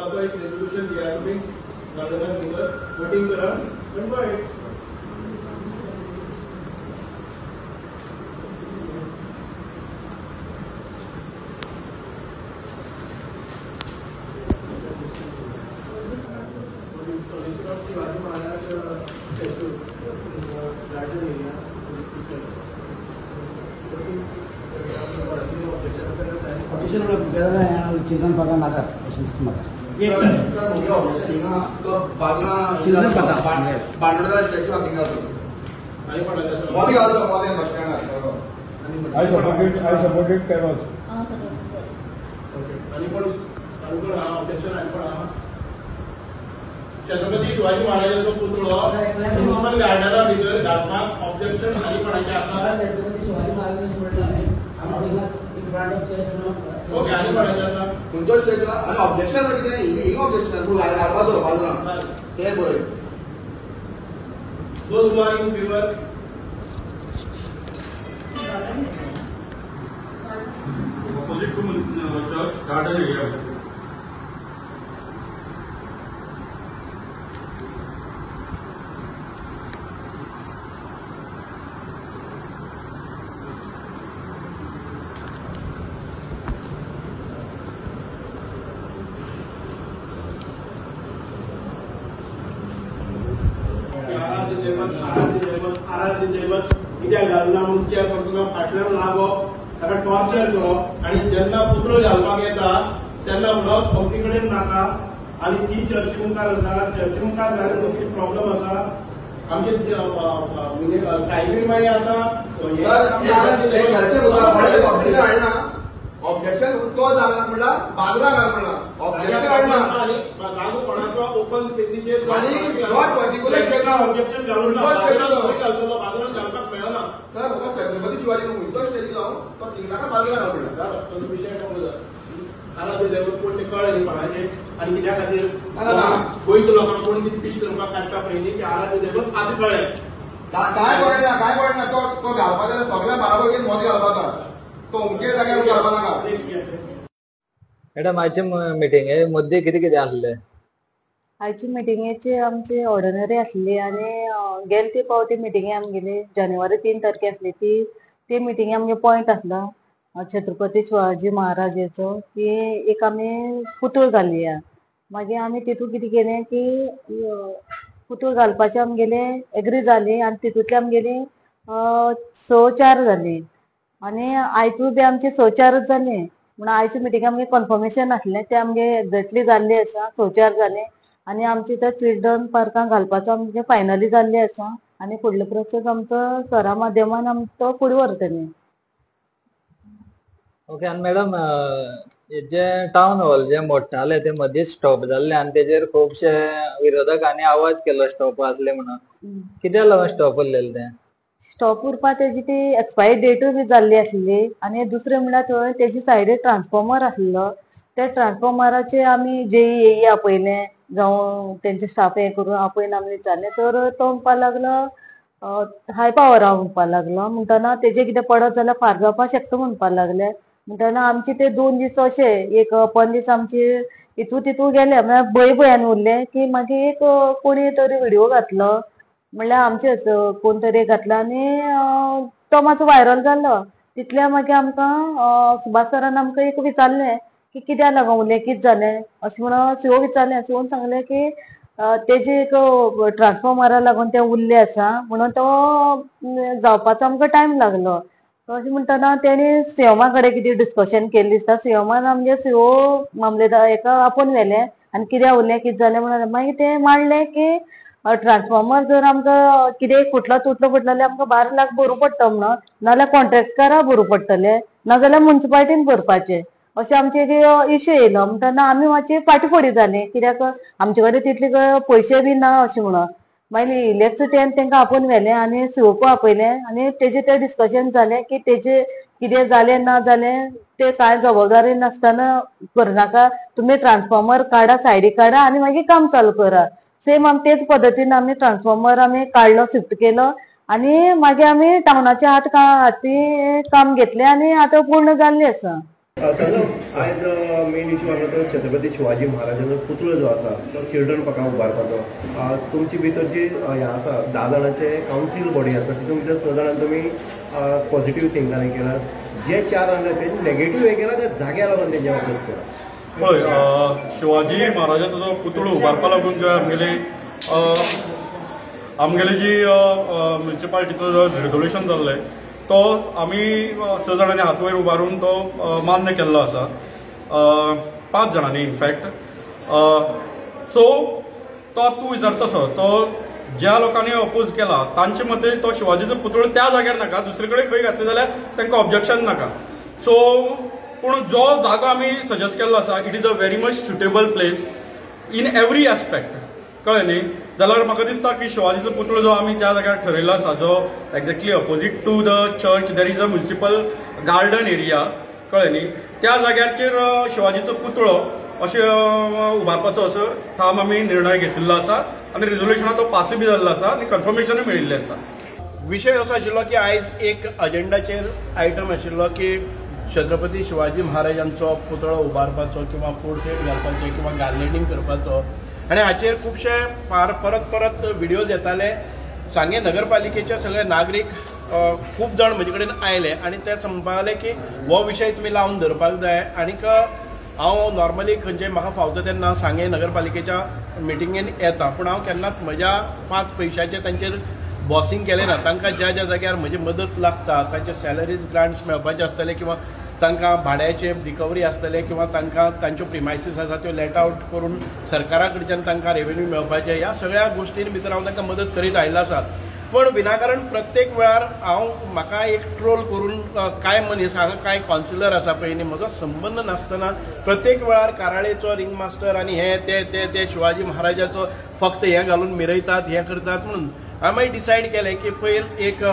संदर्भात एक रेझोल्युशन दिया तुम्ही गार्डनर वोटिंग करा पण by Shivaji Maharaj garden area children पता नगर सर मुझे ऑब्जेक्शन नहीं तो बागना चिल्ड्रन पता बांडोड़ा स्टैचू आती है आणि पडायला मोदी आलो Modi bus stand I support it there also. Okay आणि पण ऑब्जेक्शन आणि पण छत्रपती शिवाजी महाराजांचो पुतळो म्युनिसिपल गार्डना भितर घालपाक ऑब्जेक्शन खाली पडायचे आसा छत्रपती शिवाजी महाराजांचं म्हटलं in front of church okay आणि पडायचे आसा तुमचो स्टॅचू आणि ऑब्जेक्शन म्हणजे ही ऑब्जेक्शन पूर्ण घालपाचो बाजूला ते बरोबर दोन who are in favour opposite to church garden area. आराध्य दैवत कित्याक घालना म्हणून चेअरपर्सनाक फाटल्यान लागप ताका टॉर्चर करप आणि जेन्ना पुतळो घालपाक येता तेन्ना म्हणप अमके कडेन नाका आणि ती चर्ची मुखार आसा चर्ची मुखार जाल्यार कितें प्रॉब्लेम आसा आमचे सायबीण माई आसा ऑब्जेक्शन तो जागा म्हणला बाजूला घाल म्हणला ऑब्जेक्शन हाडला लागू कोणाचो ओपन स्पेसीचेर आणि नॉट पर्टिक्युलर ऑब्जेक्शन घालून घालतलो बाजूला घालपाक मेळना सर म्हाका छत्रपती शिवाजी खंयचो स्टॅच्यू जावन तो थिंगा बाजूला घाल म्हणला तो विषय कळलो आराध्य दैवत कोण ते कळ्ळें न्ही कोणाचें आनी कित्या खातीर गोंयच्या लोकांक कोण कितें पिश करपाक काडटा पळय की आराध्य दैवत आतां कळ्ळें काय पडना तो घालपा जाल्यार सगळ्या बराबर घेवन मोदी घालपाचा तो अमके जाग्यार घालपा नाका मॅडम आयचे मिटिंगे मुद्दे कितें कितें आसले आयची मिटिंगेची आमची ऑर्डिनरी आसली आणि गेले ती पावटी मिटिंगे आमगेली जानेवारी 3 तारखे आसली ती मिटिंगे आमगे पॉयंट आसला छत्रपती शिवाजी महाराजाचो की एक आमी पुतळ घाल्ली मागीर आमी तितून कितें केलें की पुतळ घालपाचें आमगेले एग्री जाली आनी तितूंतली आमगेली 6-4 जाली आनी आयजूय बी आमची 6-4 जाली म्हणून आयच्या मिटिंगे आमगे कन्फर्मेशन आसलें ते आमगे एक्झॅक्टली जाल्ले आसा 6-4 जाले आनी आमचे त्या चिल्ड्रन पार्कान घालपाचो आमगे फायनली जाल्ले आसा आनी फुडलो प्रोसेस आमचो सरा माध्यमान आमचो फुडें व्हरतली ओके आणि मॅडम जे टाउन हॉल जे मोडटाले ते मदींच स्टॉप जाल्ले आनी तेजेर खुबशे विरोधकांनी आवाज केलो स्टॉप आसले म्हणून कित्याक लागून स्टॉप उरलेले ते स्टॉप उरपा तेजी ती एक्सपायरी डेटूय बी जाल्ली आसली आनी दुसरें म्हणल्यार थंय तेजी सायडीक ट्रान्सफॉर्मर आसलो त्या ट्रान्सफॉर्मराचे आमी JEE आपयले जावं तेंचे स्टाफ हे करून आपयन आमी विचारले तर तो म्हणपा लागलो हाय पावरा म्हणपा लागलो म्हणटना तेजे कितें पडत जाल्यार फार जावपा शकता म्हणपा लागले म्हणटना आमचे ते 2 दीस अशे एक 5 दीस आमचे इतू तितू गेले म्हळ्यार भंयान उरले की मागीर एक कोणी तरी व्हिडिओ घातलो म्हणल्यार आमचेच कोण तरी घातला आनी तो मातसो व्हायरल जालो तितल्या मागीर आमकां सुभाष सरान आमकां एक विचारलें की कित्याक लागून उरलें कितें जालें अशें म्हणून सीओ विचारलें सीओन सांगलें की तेजे एक ट्रान्सफॉर्मरा लागून ते उरले आसा म्हणून तो जावपाचो आमकां टायम लागलो अशें म्हणटना तेणी सीएमा कडेन कितें डिस्कशन केल्लें दिसता सीएमान आमगे सीओ मामलेदार हेका आपोवन व्हेलें आनी कित्याक उरलें कितें जालें म्हणून मागीर ते मांडलें की ट्रान्सफॉर्मर जर आमकां कितें फुटलो जाल्यार आमकां 12 लाख भरूं पडटा म्हणून नाजाल्यार कॉन्ट्रॅक्टराक भरूं पडटले नाजाल्यार म्युनिसिपालिटीन भरपाचें अशें आमचे इश्यू येयलो म्हणटना आमी मातशी फाटीफुडी जाली कित्याक आमचे कडेन तितले पयशे बी ना अशें म्हणून मागीर इलेक्ट्रिसिटीन तांकां आपोवन व्हेलें आनी सीओको आपयलें आनी तेजें तें डिस्कशन जालें की तेजें कितें जालें ना जालें ते कांय जबाबदारी नासतना करनाका तुमी ट्रान्सफॉर्मर काडा सायडीक काडा आनी मागीर काम चालू करा सेम आमी तेच पद्दतीन आमी ट्रान्सफॉर्मर आमी काडलो शिफ्ट केलो आनी मागीर आमी टाउनाच्या हाती काम घेतलें आनी आतां पूर्ण जाल्लें आसा आयज मेन इश्यू हांगा तो छत्रपती शिवाजी महाराजांचो पुतळो जो आसा तो चिल्ड्रन पार्कां उबारपाचो. तुमची भितर जी हें आसा 10 जाणांचे कावन्सील बॉडी आसा तितून भितर 6 जाणांक तुमी पॉझिटिव्ह थिंकान हें केलां. जे 4 जाणां तेंचे नेगेटिव्ह हें केलां त्या जाग्या लागून तेंचे वापस केला. हय, शिवाजी महाराजाचो जो पुतळो उबारपा लागून जो आमगेली जी म्युनिसिपालिटीचो जो रेजोल्युशन जाल्लें तो आमी 6 जाणांनी हात वयर उबारून तो मान्य केल्लो आसा. 5 जाणांनी इनफॅक्ट. सो तो तूं विचारता तो ज्या लोकांनी अपोज केला तांचे मते तो शिवाजीचो पुतळो त्या जाग्यार नाका, दुसरे कडेन खंय घातले जाल्यार तांकां ऑब्जेक्शन नाका. सो पूण जो जागो आमी सजेस्ट केल्लो आसा it is a very much suitable place in every aspect. कळ्ळें न्ही. जाल्यार म्हाका दिसता की शिवाजीचो पुतळो जो आमी त्या जाग्यार ठरयल्लो आसा जो exactly opposite to the church there is a municipal garden area. कळ्ळें न्ही. त्या जाग्याचेर शिवाजीचो पुतळो अशें उबारपाचो असो थाम आमी निर्णय घेतिल्लो आसा आनी रिजोल्युशनाक तो पासूय बी जाल्लो आसा आनी कन्फर्मेशनूय मेळिल्लें आसा. विशय असो आशिल्लो की आयज एक अजेंडाचेर आयटम आशिल्लो की छत्रपती शिवाजी महाराजांचो पुतळो उबारपाचो किंवा पोर्ट्रेट घालपाचो किंवा गार्लेंडिंग करपाचो. आनी हाचेर खुबशे परत व्हिडियोज येताले. सांगे नगरपालिकेचे सगळे नागरीक खूब जाण म्हजे कडेन आयले आनी ते म्हणपाक की हो विशय तुमी लावन धरपाक जाय. आनीक हांव नॉर्मली खंयचे म्हाका फावता तेन्ना सांगे नगरपालिकेच्या मिटिंगेन येता, पूण हांव केन्नाच म्हज्या 5 पयशांचे तांचेर बॉसिंग केलें ना. तांकां ज्या ज्या जाग्यार म्हजी मदत लागता, तांचे सॅलरीज ग्रांट्स मेळपाचे आसतले किंवा तांकां भाड्याचे रिकवरी आसतले किंवा तांकां तांच्यो प्रिमायसीस आसा त्यो लेट आउट करून सरकारा कडच्यान तांकां रेव्हेन्यू मेळपाचे, ह्या सगळ्या गोश्टीं भितर हांव तांकां मदत करीत आयिल्लो आसा. पण विनाकारण प्रत्येक वेळार म्हाका एक ट्रोल करून कांय मनीस हांगा कांय कावन्सिलर आसा पळय न्ही, म्हजो संबंद नासतना प्रत्येक वेळार काराळेचो रिंग मास्टर आनी हे ते शिवाजी महाराजाचो फक्त हें घालून मिरयतात, हें करतात. म्हणून हांवें डिसायड केलें की पयर एक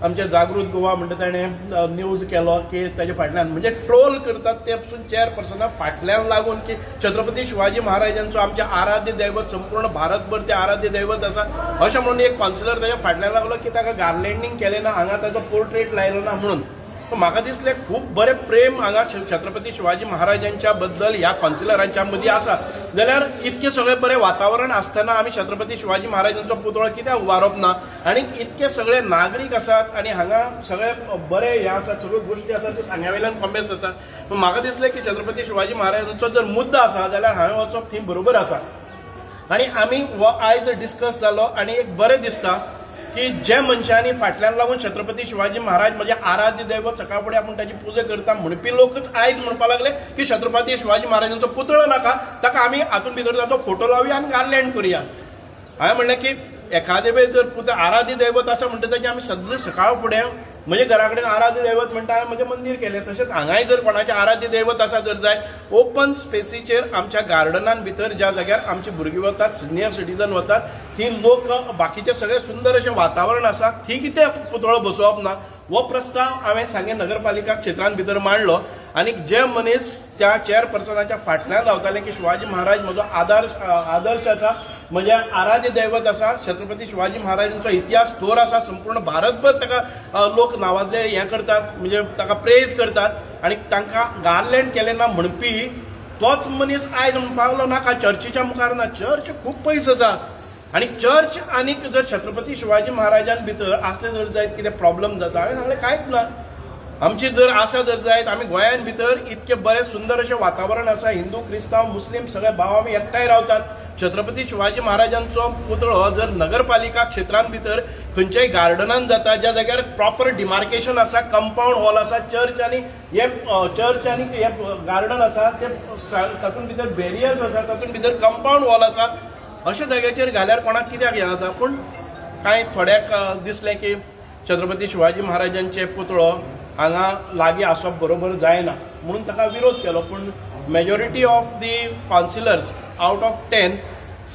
आमचे जागृत गोवा म्हणटा ताणें न्यूज केलो की ताचे फाटल्यान म्हणजे ट्रोल करतात ते पसून चेअरपर्सना फाटल्यान लागून की छत्रपती शिवाजी महाराजांचो आमचे आराध्य दैवत संपूर्ण भारतभर ते आराध्य दैवत आसा अशें म्हणून एक कावन्सिलर ताच्या फाटल्यान लागलो की ताका गार्लेंडिंग केलें ना, हांगा ताचो पोर्ट्रेट लायलो ना म्हणून. म्हाका दिसलें खूब बरें प्रेम हांगा छत्रपती शिवाजी महाराजांच्या बद्दल ह्या कावन्सिलरांच्या मदीं आसा. जाल्यार इतकें सगळें बरें वातावरण आसतना आमी छत्रपती शिवाजी महाराजांचो पुतळो कित्याक उबारप ना. आनी इतके सगळे नागरीक आसात आनी हांगा सगळे बरे हे आसात, सगळ्यो गोश्टी आसात त्यो सांग्या वयल्यान कॉम्पेस जाता. म्हाका दिसलें की छत्रपती शिवाजी महाराजांचो जर मुद्दो आसा जाल्यार हांवें वचप थंय बरोबर आसा. आनी आमी हो आयज डिस्कस जालो आनी एक बरें दिसता की जे मनशांनी फाटल्यान लागून छत्रपती शिवाजी महाराज म्हणजे आराध्य दैवत सकाळ फुडें आपूण ताची पुजा करता म्हणपी लोकच आयज म्हणपाक लागले की छत्रपती शिवाजी महाराजांचो पुतळो नाका, ताका आमी हातून भितर ताचो फोटो लावया आनी गार्लँड करुया. हांवें म्हणलें की एखादे वेळ जर आराध्य दैवत आसा म्हणटा ताची आमी सद्दां सकाळ फुडें म्हजे घरा कडेन आराध्य दैवत म्हणटा हांवें म्हजें मंदीर केलें. तशेंच हांगाय जर कोणाचें आराध्य दैवत आसा जर जाय ओपन स्पेसीचेर आमच्या गार्डनान भितर ज्या जाग्यार आमची भुरगीं वतात, सिनियर सिटीजन वतात, थंय लोक बाकीचे सगळे सुंदर अशें वातावरण आसा, थंय कित्याक पुतळो बसोवप ना हो प्रस्ताव हांवें सांगे नगरपालिका क्षेत्रांत भितर मांडलो. आनी जे मनीस त्या चेअरपर्सनाच्या फाटल्यान रावताले की शिवाजी महाराज म्हजो आदर्श आसा, म्हणजे आराध्य दैवत आसा, छत्रपती शिवाजी महाराजांचो इतिहास थोर आसा, संपूर्ण भारतभर ताका लोक नावाजले हें करतात, म्हणजे ताका प्रेज करतात आनी तांकां गार्लँड केलें ना म्हणपी तोच मनीस आयज म्हणपाक लागलो नाका चर्चीच्या मुखार ना. चर्च खूब पयस आसा आनी चर्च आनीक जर छत्रपती शिवाजी महाराजान भितर आसलें जर जायत कितें प्रॉब्लेम जाता हांवें सांगलें कांयच ना. आमची जर आसा जर जायत आमी गोंयान भितर इतकें बरें सुंदर अशें वातावरण आसा, हिंदू क्रिस्तांव मुस्लीम सगळे भाव आमी एकठांय रावतात. छत्रपती शिवाजी महाराजांचो पुतळो जर नगरपालिका क्षेत्रांत भितर खंयच्याय गार्डनान जाता ज्या जाग्यार प्रॉपर डिमार्केशन आसा, कंपाऊंड वॉल आसा, चर्च आनी हे गार्डन आसा ते तातूंत भितर बेरियर्स आसा, तातूंत भितर कंपाऊंड वॉल आसा, अशा जाग्याचेर घाल्यार कोणाक कित्याक हें जाता. पूण कांय थोड्याक दिसलें की छत्रपती शिवाजी महाराजांचे पुतळो हांगा लागीं आसप बरोबर जायना म्हणून ताका विरोध केलो. पूण majority of the councillors out of 10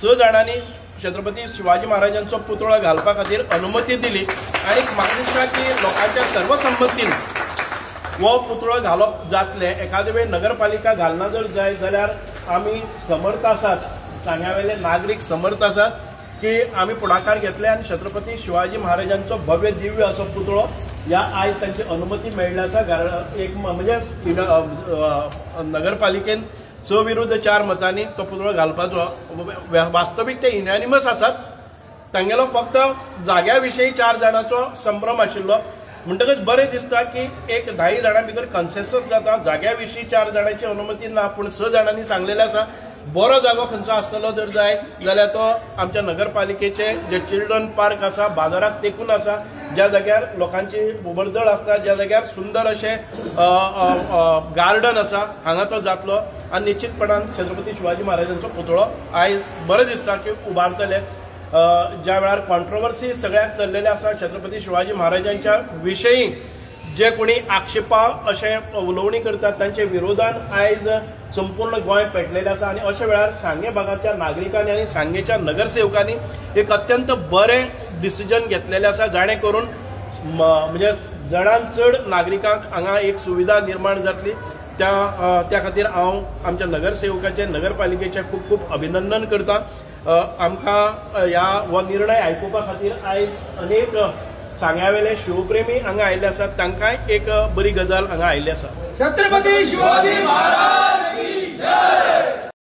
6 जाणांनी छत्रपती शिवाजी महाराजांचो पुतळो घालपा खातीर अनुमती दिली. आनी म्हाका दिसता की लोकांच्या सर्वसंमतीन हो पुतळो घालप जातलें. एखादे वेळ नगरपालिका घालना जर जाय जाल्यार आमी समर्थ आसात, सांग्यावेले नागरीक समर्थ आसात की आमी पुढाकार घेतले आनी छत्रपती शिवाजी महाराजांचो भव्य दिव्य असो पुतळो ह्या आयज तांची अनुमती मेळ्ळी आसा एक म्हणजे नगरपालिकेन 6 विरुद्ध 4 मतांनी तो पुतळो घालपाचो वास्तवीक ते युनॅनिमस आसात तांगेलो फक्त जाग्या विशीं 4 जाणांचो संभ्रम आशिल्लो म्हणटकच बरें दिसता की एक 10 जाणां भितर कन्सेन्सस जाता जाग्या विशीं 4 जाणांची अनुमती ना पूण 6 जाणांनी सांगलेलें आसा बरो जागो खंयचो आसतलो जर जाय जाल्यार तो आमच्या नगरपालिकेचे जे चिल्ड्रन पार्क आसा बाजाराक तेंकून आसा ज्या जाग्यार लोकांची उबरदळ आसता ज्या जाग्यार सुंदर अशें गार्डन आसा हांगा तो जातलो आनी निश्चितपणान छत्रपती शिवाजी महाराजांचो पुतळो आयज बरें दिसता की उबारतले ज्या वेळार कॉन्ट्रोवर्सी सगळ्याक चल्लेले आसा छत्रपती शिवाजी महाराजांच्या विशयी जे कोणी आक्षेपां अशें उलोवणी करतात तांचे विरोधान आयज संपूर्ण गोंय पेटलेलें आसा आनी अशा वेळार सांगे भागाच्या नागरिकांनी आनी सांगेच्या नगरसेवकांनी एक अत्यंत बरें डिसिजन घेतलेलें आसा जाणे करून म्हणजे चडांत चड नागरिकांक हांगा एक सुविधा निर्माण जातली त्या खातीर हांव आमच्या नगरसेवकाचे नगरपालिकेचे खूब खूब अभिनंदन करतां आमकां हो निर्णय आयकुपा खातीर आयज अनेक सांग्यावेले शिवप्रेमी हांगा आयिल्ले आसात तांकांय एक बरी गजाल हांगा आयिल्ली आसा छत्रपती शिवाजी महाराज की जय.